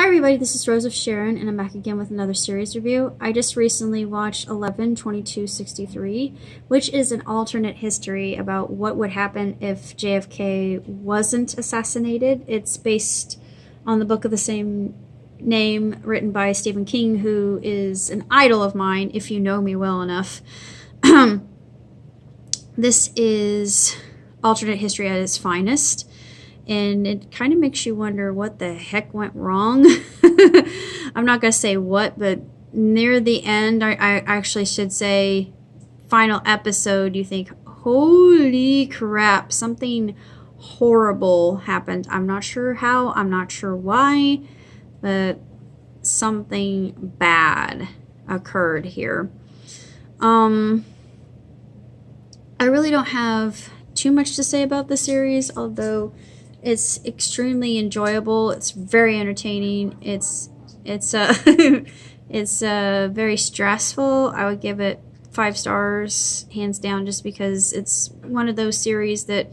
Hi everybody, this is Rose of Sharon, and I'm back again with another series review. I just recently watched 11/22/63, which is an alternate history about what would happen if JFK wasn't assassinated. It's based on the book of the same name written by Stephen King, who is an idol of mine, if you know me well enough. This is alternate history at its finest, and it kind of makes you wonder what the heck went wrong. I'm not going to say what, but near the end, I actually should say final episode, you think, holy crap, something horrible happened. I'm not sure how, I'm not sure why, but something bad occurred here. I really don't have too much to say about the series, although it's extremely enjoyable. It's very entertaining. It's it's very stressful. I would give it 5 stars hands down, just because it's one of those series that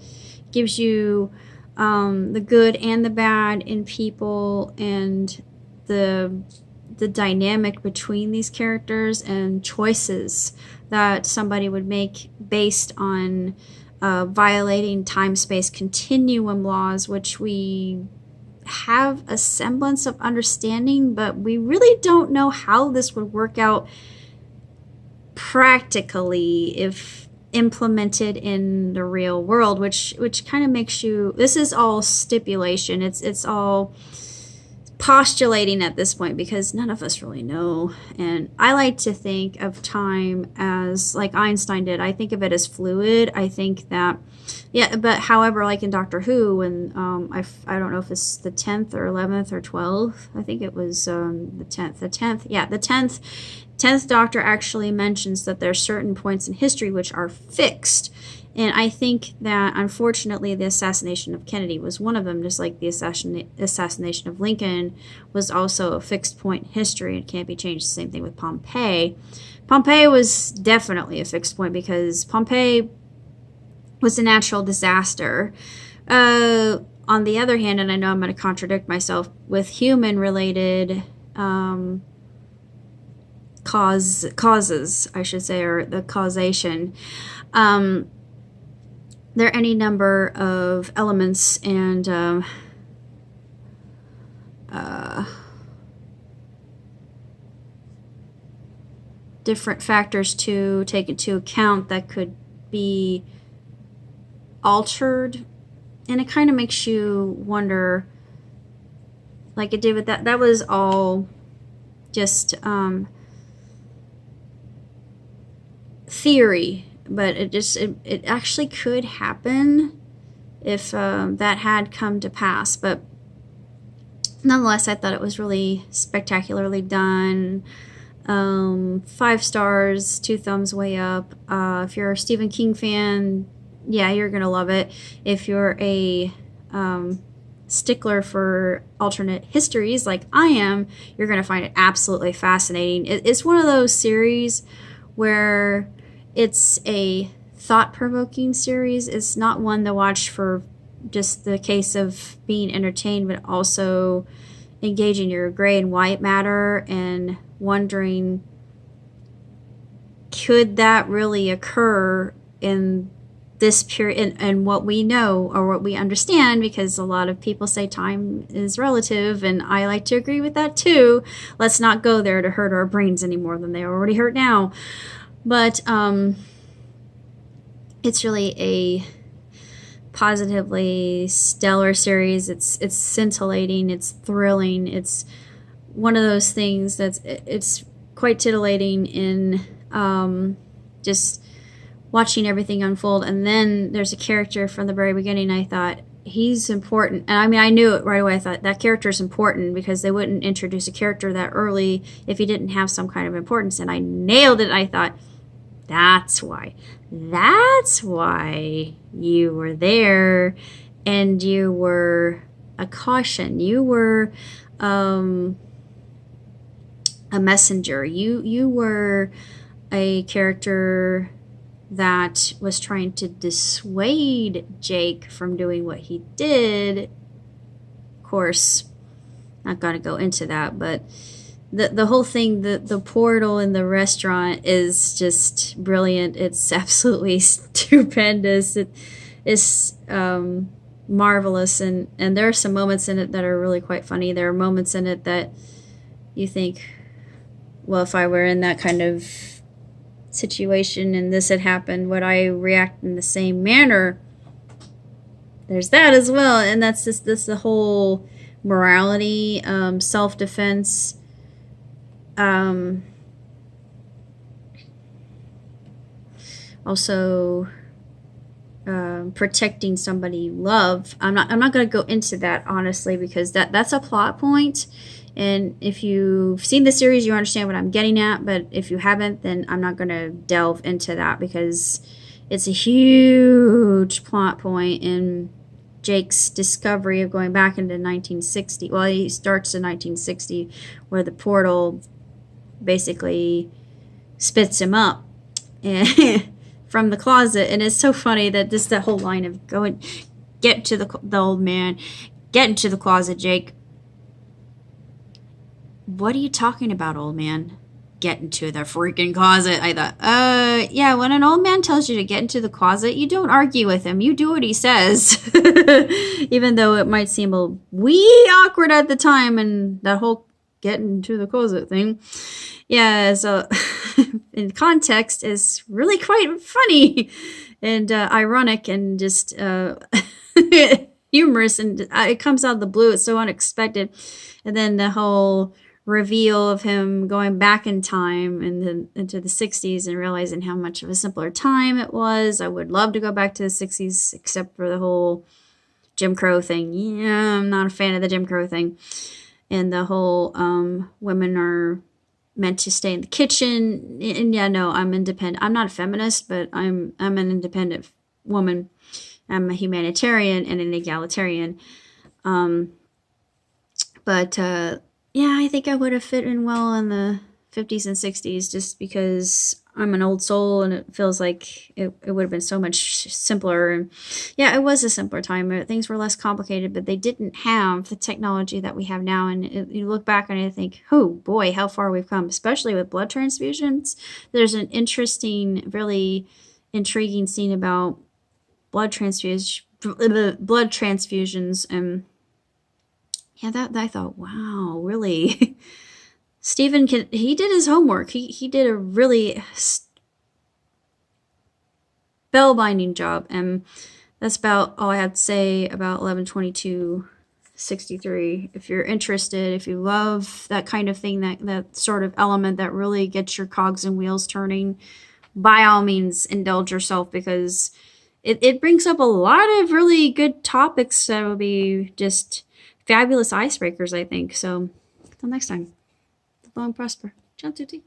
gives you the good and the bad in people, and the dynamic between these characters and choices that somebody would make based on violating time-space continuum laws, which we have a semblance of understanding, but we really don't know how this would work out practically if implemented in the real world, which kind of makes you, this is all stipulation, it's all postulating at this point, because none of us really know. And I like to think of time as, like Einstein did, I think of it as fluid. I think that, yeah, but however, like in Doctor Who, when I don't know if it's the 10th or 11th or 12th, I think it was the 10th, yeah, the 10th Doctor actually mentions that there are certain points in history which are fixed. And I think that, unfortunately, the assassination of Kennedy was one of them, just like the assassination of Lincoln was also a fixed point in history and can't be changed. The same thing with Pompeii. Pompeii was definitely a fixed point, because Pompeii was a natural disaster. On the other hand, and I know I'm going to contradict myself, with human-related causes, I should say, or the causation, there are any number of elements and different factors to take into account that could be altered, and it kind of makes you wonder, like it did with that was all just theory, but it actually could happen if that had come to pass. But nonetheless, I thought it was really spectacularly done. 5 stars, 2 thumbs way up. If you're a Stephen King fan, yeah, you're gonna love it. If you're a stickler for alternate histories like I am, you're gonna find it absolutely fascinating. It's one of those series where it's a thought-provoking series. It's not one to watch for just the case of being entertained, but also engaging your gray and white matter and wondering, could that really occur in this period, and what we know or what we understand, because a lot of people say time is relative, and I like to agree with that too. Let's not go there to hurt our brains any more than they already hurt now. But it's really a positively stellar series. It's scintillating, it's thrilling, it's one of those things it's quite titillating in just watching everything unfold. And then there's a character from the very beginning, I thought, he's important. And I mean, I knew it right away. I thought that character is important, because they wouldn't introduce a character that early if he didn't have some kind of importance. And I nailed it. I thought, that's why you were there, and you were a caution. You were a messenger. You were a character that was trying to dissuade Jake from doing what he did. Of course, not gonna go into that, but the whole thing, the portal in the restaurant is just brilliant. It's absolutely stupendous. It is marvelous, and there are some moments in it that are really quite funny. There are moments in it that you think, well, if I were in that kind of situation and this had happened, would I react in the same manner? There's that as well, and that's just this the whole morality, self-defense, um, also protecting somebody you love. I'm not going to go into that honestly, because that's a plot point. And if you've seen the series, you understand what I'm getting at. But if you haven't, then I'm not going to delve into that, because it's a huge plot point in Jake's discovery of going back into 1960. Well, he starts in 1960, where the portal basically spits him up and from the closet. And it's so funny that that whole line of going, get to the old man, get into the closet, Jake. What are you talking about, old man? Get into the freaking closet. I thought, yeah, when an old man tells you to get into the closet, you don't argue with him. You do what he says. Even though it might seem a wee awkward at the time, and that whole get into the closet thing. Yeah, so in context is really quite funny and ironic and just humorous, and it comes out of the blue. It's so unexpected. And then the whole reveal of him going back in time and into the 60s and realizing how much of a simpler time it was. I would love to go back to the 60s, except for the whole Jim Crow thing. Yeah, I'm not a fan of the Jim Crow thing. And the whole women are meant to stay in the kitchen. And yeah, no, I'm independent. I'm not a feminist, but I'm an independent woman. I'm a humanitarian and an egalitarian. But yeah, I think I would have fit in well in the 50s and 60s, just because I'm an old soul, and it feels like it would have been so much simpler. And yeah, it was a simpler time. Things were less complicated, but they didn't have the technology that we have now. And you look back and you think, oh boy, how far we've come, especially with blood transfusions. There's an interesting, really intriguing scene about blood transfusions, and yeah, that I thought, wow, really. Stephen he did his homework. He did a really spellbinding job, and that's about all I have to say about 11/22/63. If you're interested, if you love that kind of thing, that sort of element that really gets your cogs and wheels turning, by all means indulge yourself, because it brings up a lot of really good topics that will be just fabulous icebreakers, I think. So, until next time, live long and prosper. Ciao tutti.